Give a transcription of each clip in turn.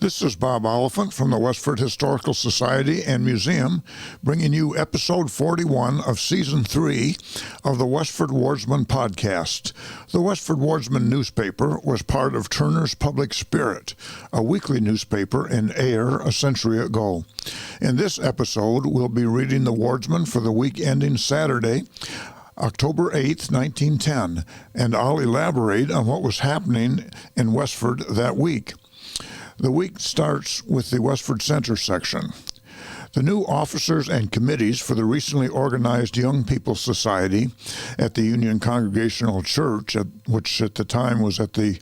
This is Bob Oliphant from the Westford Historical Society and Museum, bringing you episode 41 of season 3 of the Westford Wardsman podcast. The Westford Wardsman newspaper was part of Turner's Public Spirit, a weekly newspaper in Ayer a century ago. In this episode, we'll be reading the Wardsman for the week ending Saturday, October 8th, 1910, and I'll elaborate on what was happening in Westford that week. The week starts with the Westford Center section. The new officers and committees for the recently organized Young People's Society at the Union Congregational Church, which at the time was at the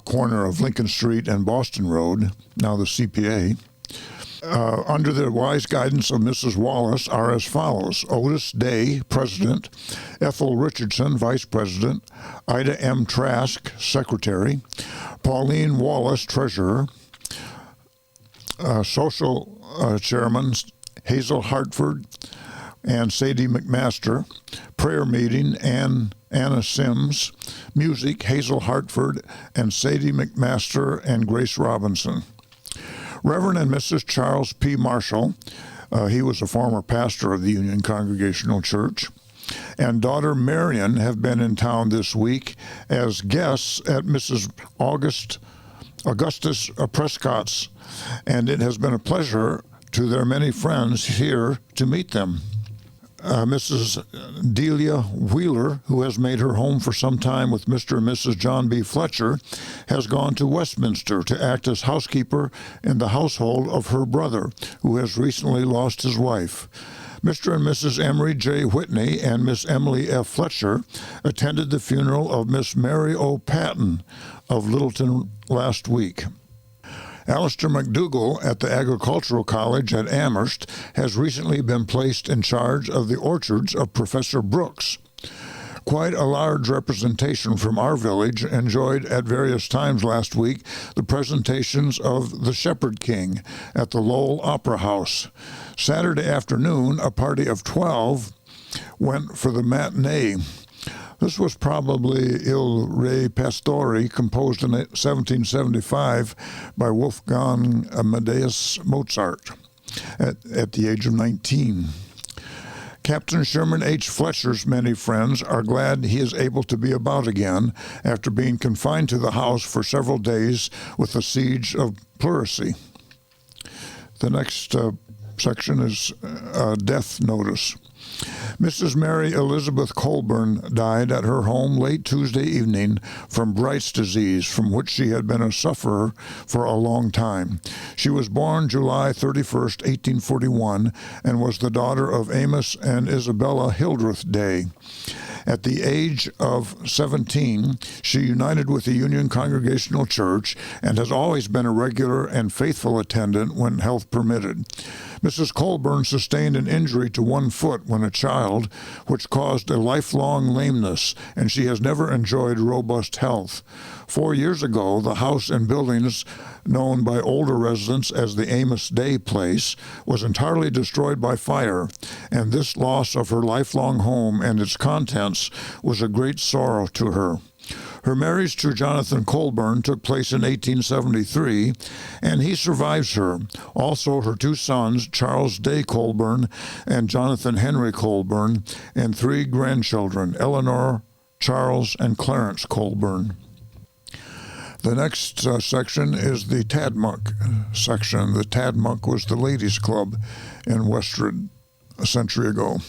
corner of Lincoln Street and Boston Road, now the CPA, under the wise guidance of Mrs. Wallace, are as follows: Otis Day, President; Ethel Richardson, Vice President; Ida M. Trask, Secretary; Pauline Wallace, Treasurer; Social Chairman Hazel Hartford and Sadie McMaster; Prayer Meeting Anna Sims; Music Hazel Hartford and Sadie McMaster and Grace Robinson; Reverend and Mrs. Charles P. Marshall, he was a former pastor of the Union Congregational Church, and daughter Marion have been in town this week as guests at Mrs. Augustus Prescott's, and it has been a pleasure to their many friends here to meet them. Mrs. Delia Wheeler, who has made her home for some time with Mr. and Mrs. John B. Fletcher, has gone to Westminster to act as housekeeper in the household of her brother, who has recently lost his wife. Mr. and Mrs. Emery J. Whitney and Miss Emily F. Fletcher attended the funeral of Miss Mary O. Patton of Littleton last week. Alistair McDougall at the Agricultural College at Amherst has recently been placed in charge of the orchards of Professor Brooks. Quite a large representation from our village enjoyed at various times last week the presentations of The Shepherd King at the Lowell Opera House. Saturday afternoon, a party of 12 went for the matinee. This was probably Il Re Pastori, composed in 1775 by Wolfgang Amadeus Mozart at the age of 19. Captain Sherman H. Fletcher's many friends are glad he is able to be about again after being confined to the house for several days with the siege of Pleurisy. The next section is death notice. Mrs. Mary Elizabeth Colburn died at her home late Tuesday evening from Bright's disease, from which she had been a sufferer for a long time. She was born July 31st, 1841, and was the daughter of Amos and Isabella Hildreth Day. At the age of 17, she united with the Union Congregational Church and has always been a regular and faithful attendant when health permitted. Mrs. Colburn sustained an injury to one foot when a child, which caused a lifelong lameness, and she has never enjoyed robust health. 4 years ago, the house and buildings known by older residents as the Amos Day Place was entirely destroyed by fire, and this loss of her lifelong home and its contents was a great sorrow to her. Her marriage to Jonathan Colburn took place in 1873, and he survives her. Also, her two sons, Charles Day Colburn and Jonathan Henry Colburn, and 3 grandchildren, Eleanor, Charles, and Clarence Colburn. The next section is the Tadmonk section. The Tadmonk was the ladies' club in Westford a century ago.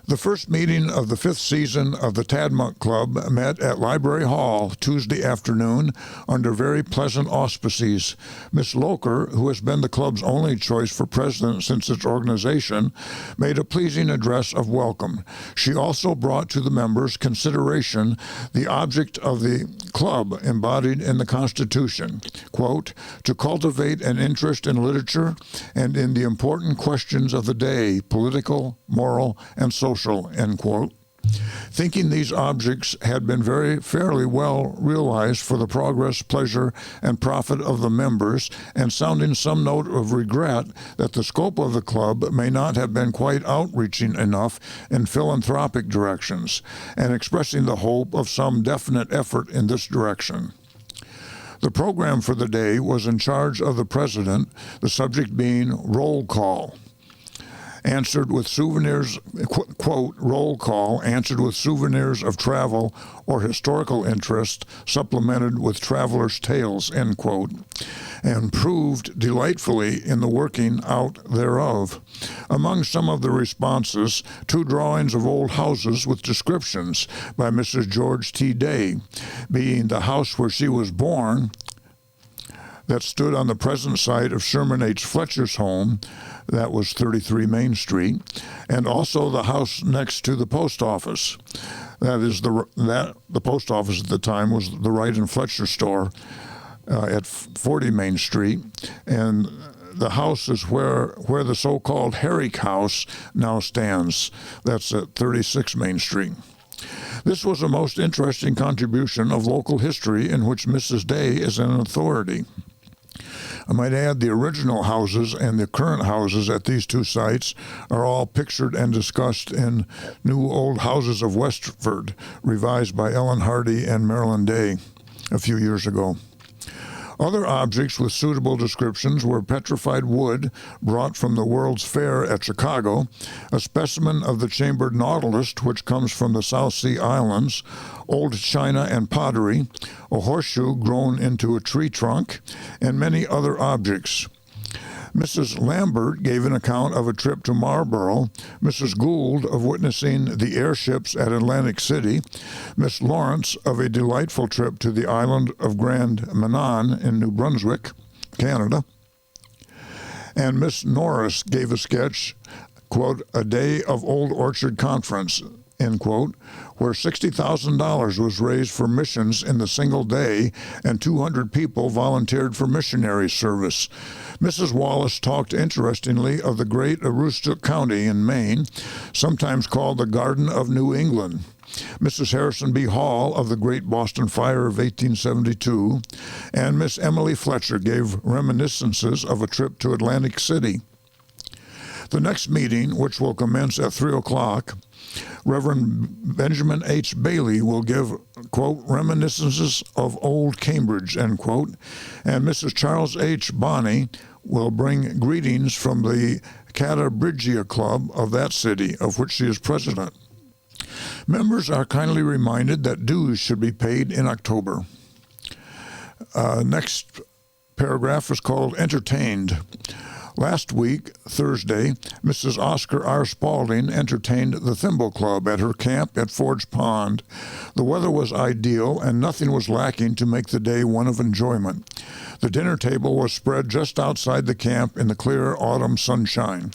The first meeting of the 5th season of the Tadmonk Club met at Library Hall Tuesday afternoon under very pleasant auspices. Miss Loker, who has been the club's only choice for president since its organization, made a pleasing address of welcome. She also brought to the members' consideration the object of the club embodied in the Constitution, quote, to cultivate an interest in literature and in the important questions of the day, political, moral, and social, end quote. Thinking these objects had been very fairly well realized for the progress, pleasure, and profit of the members, and sounding some note of regret that the scope of the club may not have been quite outreaching enough in philanthropic directions, and expressing the hope of some definite effort in this direction. The program for the day was in charge of the president, the subject being roll call. Answered with souvenirs, quote, roll call, answered with souvenirs of travel or historical interest, supplemented with travelers' tales, end quote, and proved delightfully in the working out thereof. Among some of the responses, 2 drawings of old houses with descriptions by Mrs. George T. Day, being the house where she was born, that stood on the present site of Sherman H. Fletcher's home, that was 33 Main Street, and also the house next to the post office. That is the post office at the time was the Wright and Fletcher store at 40 Main Street, and the house is where the so-called Herrick House now stands. That's at 36 Main Street. This was a most interesting contribution of local history in which Mrs. Day is an authority. I might add the original houses and the current houses at these 2 sites are all pictured and discussed in New Old Houses of Westford, revised by Ellen Hardy and Marilyn Day a few years ago. Other objects with suitable descriptions were petrified wood brought from the World's Fair at Chicago, a specimen of the chambered nautilus which comes from the South Sea Islands, old china and pottery, a horseshoe grown into a tree trunk, and many other objects. Mrs. Lambert gave an account of a trip to Marlborough, Mrs. Gould of witnessing the airships at Atlantic City, Miss Lawrence of a delightful trip to the island of Grand Manan in New Brunswick, Canada, and Miss Norris gave a sketch, quote, a day of Old Orchard Conference, end quote, where $60,000 was raised for missions in the single day and 200 people volunteered for missionary service. Mrs. Wallace talked interestingly of the great Aroostook County in Maine, sometimes called the Garden of New England. Mrs. Harrison B. Hall of the Great Boston Fire of 1872, and Miss Emily Fletcher gave reminiscences of a trip to Atlantic City. The next meeting, which will commence at 3 o'clock, Reverend Benjamin H. Bailey will give, quote, reminiscences of old Cambridge, end quote, and Mrs. Charles H. Bonney will bring greetings from the Catabrigia Club of that city, of which she is president. Members are kindly reminded that dues should be paid in October. Next paragraph is called Entertained. Last week, Thursday, Mrs. Oscar R. Spaulding entertained the Thimble Club at her camp at Forge Pond. The weather was ideal and nothing was lacking to make the day one of enjoyment. The dinner table was spread just outside the camp in the clear autumn sunshine.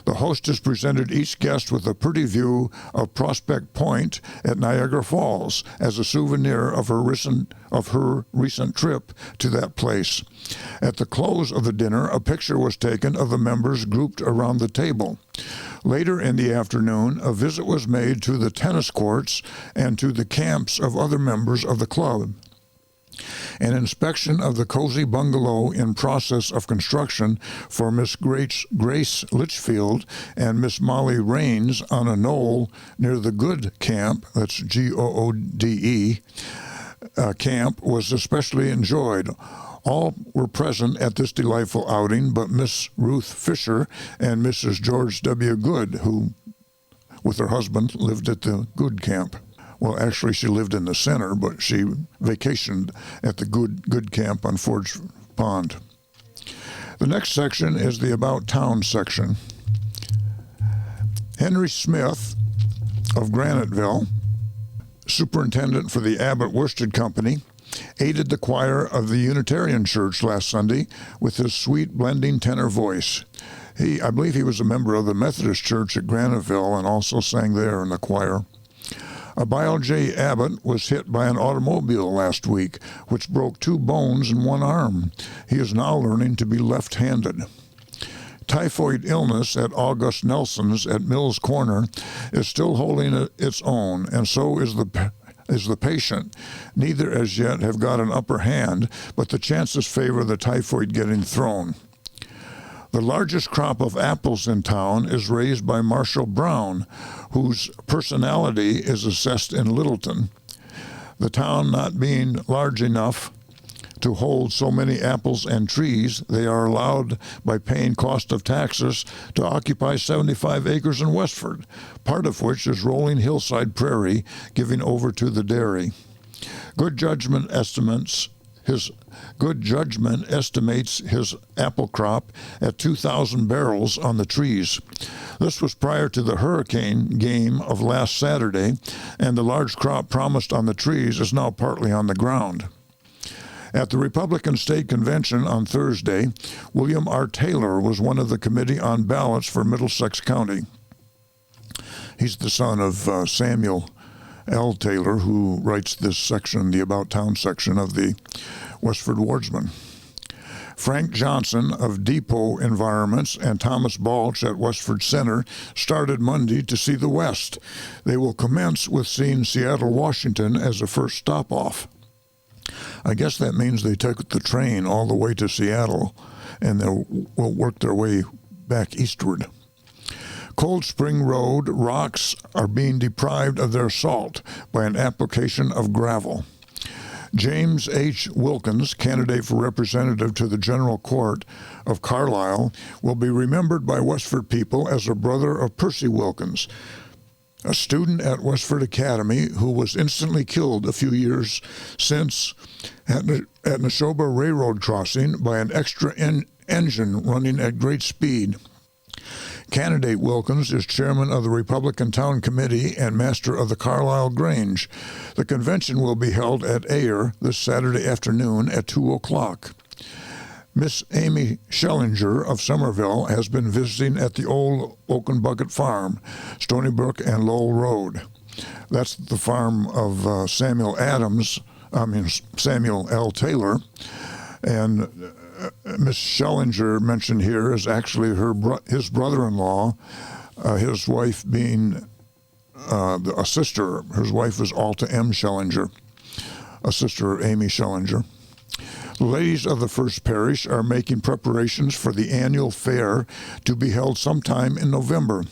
The hostess presented each guest with a pretty view of Prospect Point at Niagara Falls as a souvenir of her recent trip to that place. At the close of the dinner, a picture was taken of the members grouped around the table. Later in the afternoon, a visit was made to the tennis courts and to the camps of other members of the club. An inspection of the cozy bungalow in process of construction for Miss Grace Litchfield and Miss Molly Raines on a knoll near the Good Camp, that's Goode, camp, was especially enjoyed. All were present at this delightful outing but Miss Ruth Fisher and Mrs. George W. Good, who, with her husband, lived at the Good Camp. Well, actually, she lived in the center, but she vacationed at the Good Camp on Forge Pond. The next section is the About Town section. Henry Smith of Graniteville, superintendent for the Abbott Worsted Company, aided the choir of the Unitarian Church last Sunday with his sweet blending tenor voice. I believe he was a member of the Methodist Church at Graniteville and also sang there in the choir. Abiel J. Abbott was hit by an automobile last week, which broke 2 bones in one arm. He is now learning to be left-handed. Typhoid illness at August Nelson's at Mills Corner is still holding its own, and so is the patient. Neither as yet have got an upper hand, but the chances favor the typhoid getting thrown. The largest crop of apples in town is raised by Marshall Brown, whose personality is assessed in Littleton. The town not being large enough to hold so many apples and trees, they are allowed, by paying cost of taxes, to occupy 75 acres in Westford, part of which is rolling hillside prairie, giving over to the dairy. Good judgment estimates his apple crop at 2,000 barrels on the trees. This was prior to the hurricane game of last Saturday, and the large crop promised on the trees is now partly on the ground. At the Republican State Convention on Thursday, William R. Taylor was one of the committee on ballots for Middlesex County. He's the son of Samuel L. Taylor, who writes this section, the About Town section of the Westford Wardsman. Frank Johnson of Depot Environments and Thomas Balch at Westford Center started Monday to see the West. They will commence with seeing Seattle, Washington as a first stop-off. I guess that means they took the train all the way to Seattle and they will work their way back eastward. Cold Spring Road rocks are being deprived of their salt by an application of gravel. James H. Wilkins, candidate for representative to the General Court of Carlisle, will be remembered by Westford people as a brother of Percy Wilkins, a student at Westford Academy who was instantly killed a few years since at Neshoba Railroad crossing by an extra engine running at great speed. Candidate Wilkins is chairman of the Republican Town Committee and master of the Carlisle Grange. The convention will be held at Ayer this Saturday afternoon at 2 o'clock. Miss Amy Schellinger of Somerville has been visiting at the old Oaken Bucket Farm, Stony Brook and Lowell Road. That's the farm of Samuel L. Taylor, and Miss Schellinger mentioned here is actually his brother-in-law, his wife being a sister. His wife is Alta M. Schellinger, a sister Amy Schellinger. The ladies of the First Parish are making preparations for the annual fair to be held sometime in November.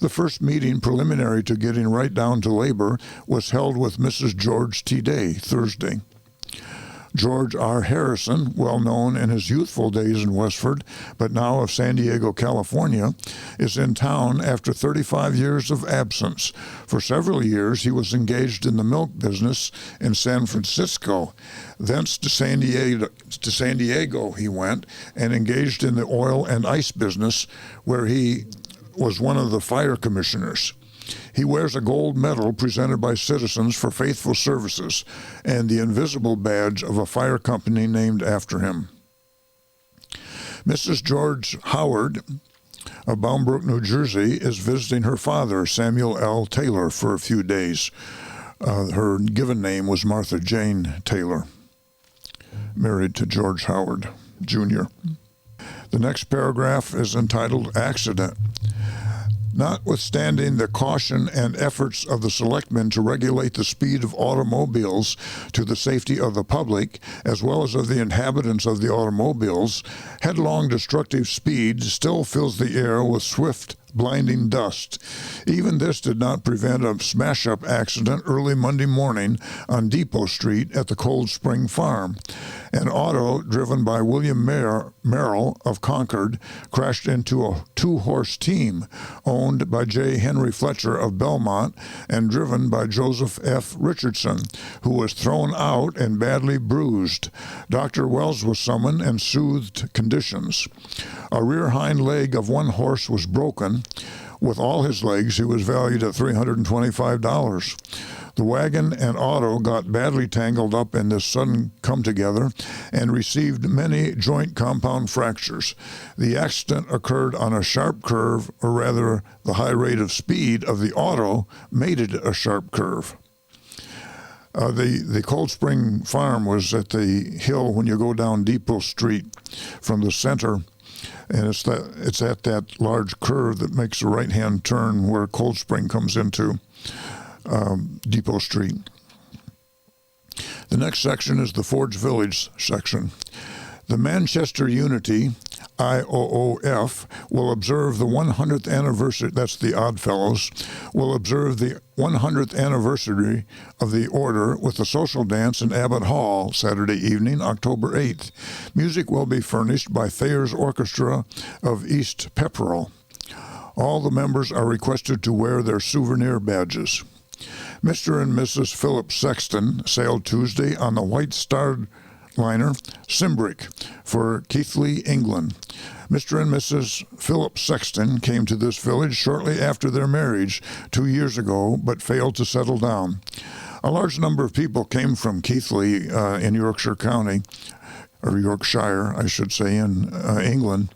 The first meeting preliminary to getting right down to labor was held with Mrs. George T. Day Thursday. George R. Harrison, well known in his youthful days in Westford, but now of San Diego, California, is in town after 35 years of absence. For several years, he was engaged in the milk business in San Francisco. Thence to San Diego he went and engaged in the oil and ice business, where he was one of the fire commissioners. He wears a gold medal presented by citizens for faithful services and the invisible badge of a fire company named after him. Mrs. George Howard of Bombrook, New Jersey, is visiting her father, Samuel L. Taylor, for a few days. Her given name was Martha Jane Taylor, married to George Howard, Jr. The next paragraph is entitled Accident. Notwithstanding the caution and efforts of the selectmen to regulate the speed of automobiles to the safety of the public, as well as of the inhabitants of the automobiles, headlong destructive speed still fills the air with swift, blinding dust. Even this did not prevent a smash-up accident early Monday morning on Depot Street at the Cold Spring Farm. An auto driven by William Merrill of Concord crashed into a two-horse team owned by J. Henry Fletcher of Belmont and driven by Joseph F. Richardson, who was thrown out and badly bruised. Dr. Wells was summoned and soothed conditions. A rear hind leg of one horse was broken. With all his legs, he was valued at $325. The wagon and auto got badly tangled up in this sudden come-together and received many joint compound fractures. The accident occurred on a sharp curve, or rather, the high rate of speed of the auto made it a sharp curve. The Cold Spring Farm was at the hill when you go down Depot Street from the center, and it's at that large curve that makes a right-hand turn where Cold Spring comes into Depot Street. The next section is the Forge Village section. The Manchester Unity, IOOF, will observe the 100th anniversary, that's the Oddfellows, will observe the 100th anniversary of the order with a social dance in Abbott Hall Saturday evening, October 8th. Music will be furnished by Thayer's Orchestra of East Pepperell. All the members are requested to wear their souvenir badges. Mr. and Mrs. Philip Sexton sailed Tuesday on the White Star liner Simbrick for Keighley, England. Mr. and Mrs. Philip Sexton came to this village shortly after their marriage 2 years ago, but failed to settle down. A large number of people came from Keighley in Yorkshire County, or Yorkshire, I should say, in England.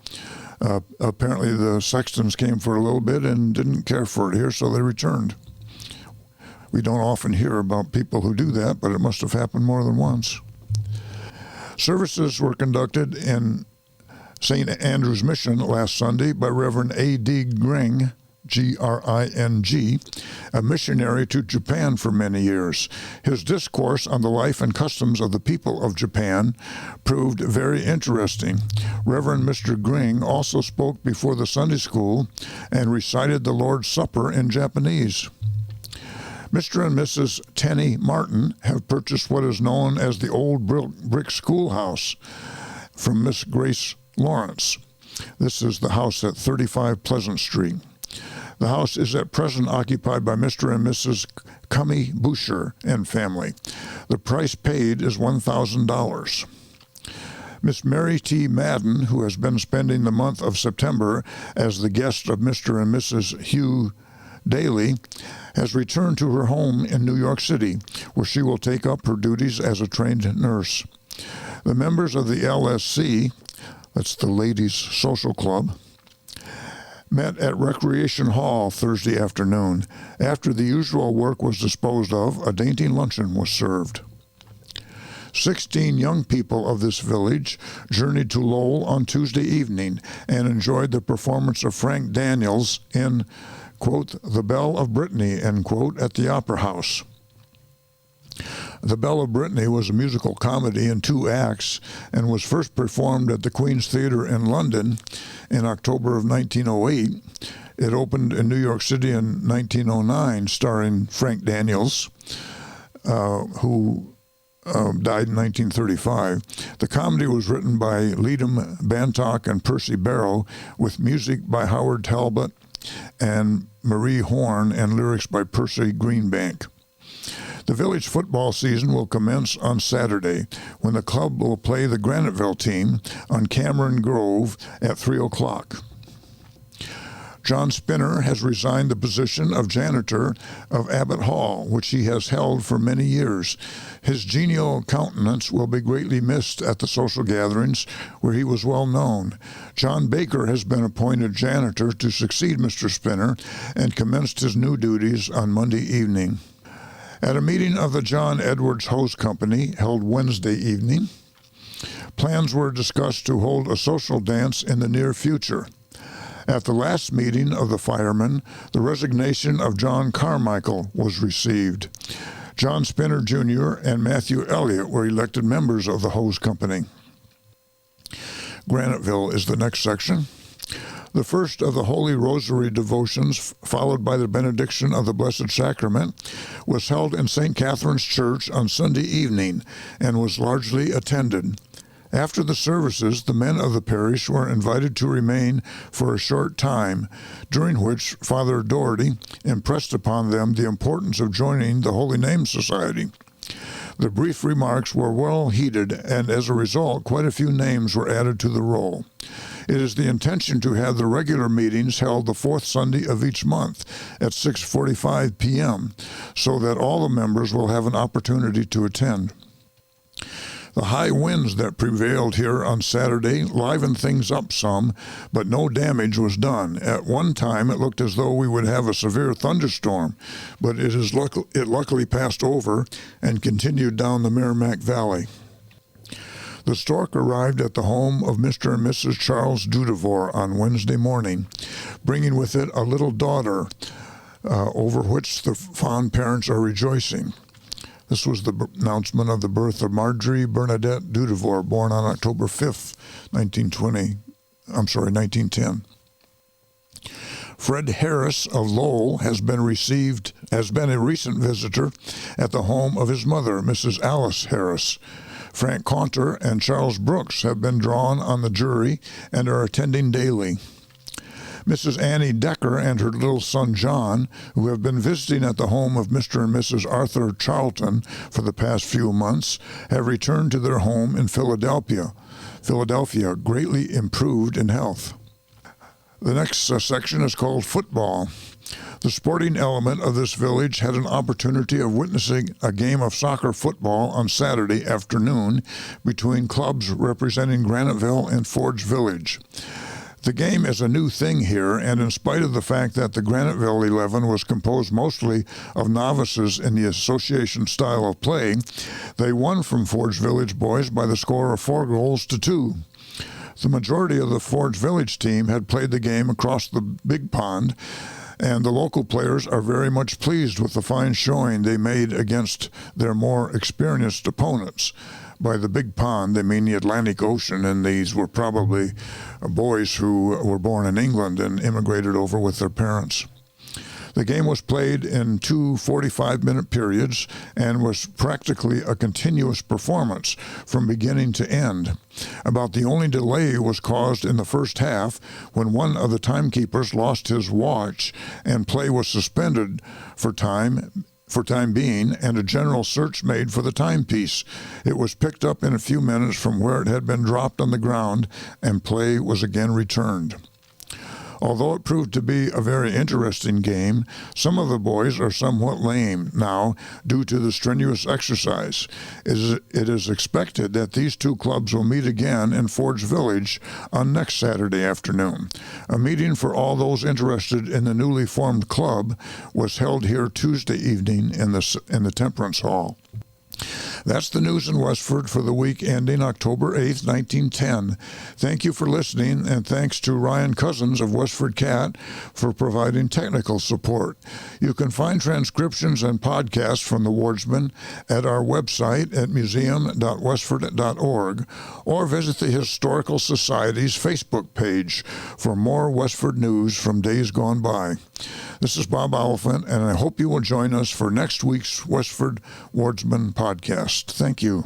Apparently the Sextons came for a little bit and didn't care for it here, so they returned. We don't often hear about people who do that, but it must have happened more than once. Services were conducted in St. Andrew's Mission last Sunday by Reverend A.D. Gring, G-R-I-N-G, a missionary to Japan for many years. His discourse on the life and customs of the people of Japan proved very interesting. Reverend Mr. Gring also spoke before the Sunday school and recited the Lord's Supper in Japanese. Mr. and Mrs. Tenny Martin have purchased what is known as the Old Brick Schoolhouse from Miss Grace Lawrence. This is the house at 35 Pleasant Street. The house is at present occupied by Mr. and Mrs. Cummy Boucher and family. The price paid is $1,000. Miss Mary T. Madden, who has been spending the month of September as the guest of Mr. and Mrs. Hugh Daly, has returned to her home in New York City, where she will take up her duties as a trained nurse. The members of the LSC, that's the Ladies Social Club, met at Recreation Hall Thursday afternoon. After the usual work was disposed of, a dainty luncheon was served. 16 young people of this village journeyed to Lowell on Tuesday evening and enjoyed the performance of Frank Daniels in, quote, The Belle of Brittany, end quote, at the Opera House. The Belle of Brittany was a musical comedy in 2 acts and was first performed at the Queen's Theatre in London in October of 1908. It opened in New York City in 1909, starring Frank Daniels, who died in 1935. The comedy was written by Leadham Bantock and Percy Barrow, with music by Howard Talbot and Marie Horn and lyrics by Percy Greenbank. The village football season will commence on Saturday, when the club will play the Graniteville team on Cameron Grove at 3 o'clock. John Spinner has resigned the position of janitor of Abbott Hall, which he has held for many years. His genial countenance will be greatly missed at the social gatherings where he was well known. John Baker has been appointed janitor to succeed Mr. Spinner and commenced his new duties on Monday evening. At a meeting of the John Edwards Hose Company held Wednesday evening, plans were discussed to hold a social dance in the near future. At the last meeting of the firemen, the resignation of John Carmichael was received. John Spinner Jr. and Matthew Elliott were elected members of the Hose Company. Graniteville is the next section. The first of the Holy Rosary devotions, followed by the benediction of the Blessed Sacrament, was held in St. Catherine's Church on Sunday evening and was largely attended. After the services, the men of the parish were invited to remain for a short time, during which Father Doherty impressed upon them the importance of joining the Holy Name Society. The brief remarks were well heeded, and as a result, quite a few names were added to the roll. It is the intention to have the regular meetings held the 4th Sunday of each month at 6:45 p.m., so that all the members will have an opportunity to attend. The high winds that prevailed here on Saturday livened things up some, but no damage was done. At one time, it looked as though we would have a severe thunderstorm, but it luckily passed over and continued down the Merrimack Valley. The stork arrived at the home of Mr. and Mrs. Charles Dudevore on Wednesday morning, bringing with it a little daughter, over which the fond parents are rejoicing. This was the announcement of the birth of Marjorie Bernadette Dudevor, born on October 5th, 1910. Fred Harris of Lowell has been a recent visitor at the home of his mother, Mrs. Alice Harris. Frank Conter and Charles Brooks have been drawn on the jury and are attending daily. Mrs. Annie Decker and her little son John, who have been visiting at the home of Mr. and Mrs. Arthur Charlton for the past few months, have returned to their home in Philadelphia, greatly improved in health. The next section is called Football. The sporting element of this village had an opportunity of witnessing a game of soccer football on Saturday afternoon between clubs representing Graniteville and Forge Village. The game is a new thing here, and in spite of the fact that the Graniteville 11 was composed mostly of novices in the association style of play, they won from Forge Village boys by the score of 4-2. The majority of the Forge Village team had played the game across the big pond, and the local players are very much pleased with the fine showing they made against their more experienced opponents. By the big pond, they mean the Atlantic Ocean, and these were probably boys who were born in England and immigrated over with their parents. The game was played in two 45-minute periods and was practically a continuous performance from beginning to end. About the only delay was caused in the first half when one of the timekeepers lost his watch and play was suspended for time being, and a general search made for the timepiece. It was picked up in a few minutes from where it had been dropped on the ground, and play was again returned. Although it proved to be a very interesting game, some of the boys are somewhat lame now due to the strenuous exercise. It is expected that these two clubs will meet again in Forge Village on next Saturday afternoon. A meeting for all those interested in the newly formed club was held here Tuesday evening in the Temperance Hall. That's the news in Westford for the week ending October 8th, 1910. Thank you for listening, and thanks to Ryan Cousins of Westford Cat for providing technical support. You can find transcriptions and podcasts from the Wardsman at our website at museum.westford.org, or visit the Historical Society's Facebook page for more Westford news from days gone by. This is Bob Oliphant, and I hope you will join us for next week's Westford Wardsman podcast. Thank you.